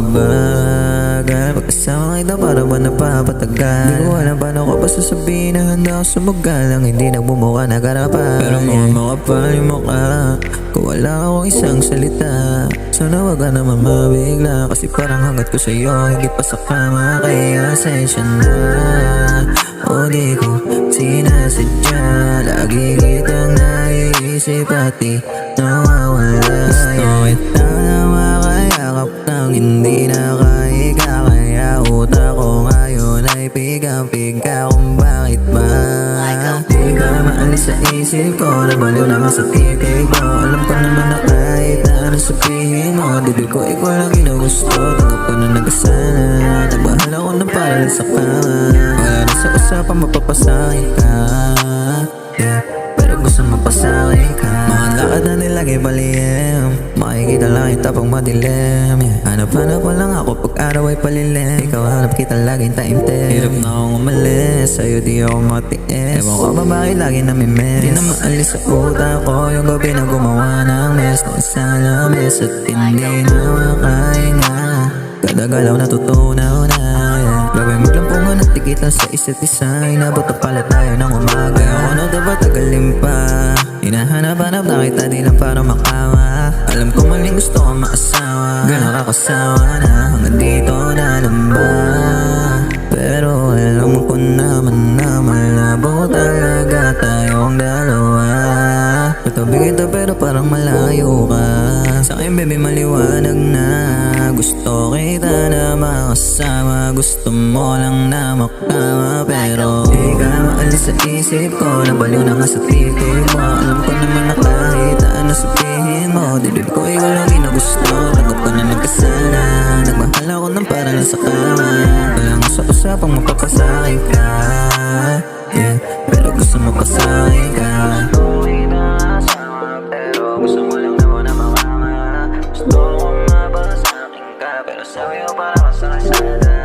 mabagal. Pagkasama kita para ba napapatagal? Di ko alam paano ko pa sasabihin na handa ako sumugal ang hindi nagbumuka na karapan. Pero mga makapal yung mukha kung wala akong isang salita. Sana wag ka naman mabigla, kasi parang hanggat ko sa'yo higit pa sa kama. Kaya sensya na, o di ko sinasadya. Lagi kitang naiisip at di nawawala. Gusto kita na makayakap nang hindi nakahiga. Kaya utak ko ngayon ay pigang-piga kung bakit ba di ka maalis sa isip ko. Nabaliw naman sa titig ko. Alam ko naman na kahit na ano sabihin mo, dibig ko ikaw lang ginugusto. Tanggap ko na nagkasala, nagbahala ko na para sa kama. Wala na sa usapan mapapasakit ka, yeah. Pero gusto mapasakit ka. Mga lakad na nilagay palihim, makikita lang kita pag madilim, yeah. Hanap-hanap mo lang ako pag araw ay palilim. Ikaw hanap kita laging taimtim. Hirap na akong umalis, sa'yo di ako matiis. Ewan ko ba bakit lagi namimiss? Di na maalis sa utak ko yung gabi na gumawa ng mess. Na isang lamis at hindi na makahinga. Kada galaw natutunaw na, yeah. Gawin maglampungan at tikitan sa isa't isa. Inabot na pala tayo ng umaga. Ako na dapat tagalin pa. Hinahanap-hanap na kita di lang para makawa. Alam ko maling gusto ko maasawa. Gano'n kakasawa na hanggang dito na lang ba? Pero alam ko naman na malabo talaga tayong dalawa. Katabi kita pero parang malayo ka. Sa'kin baby maliwanag na gusto kita na makasama. Gusto mo lang na makama, pero di ka maalis sa isip ko. Nabaliw na nga sa titig mo. Alam ko naman na kahit na ano sabihin mo, dibdib ko ikaw lang ginugusto. Tanggap ko na nagkasala, nagmahal ako ng para lang sa kama. Wala nga sa usapang mapapasakit ka, yeah. Pero gusto mo pasakit ka. Pero gusto mo lang naman na makama. Gusto ko mapasakit ka, pero sabi ko para masakit sana.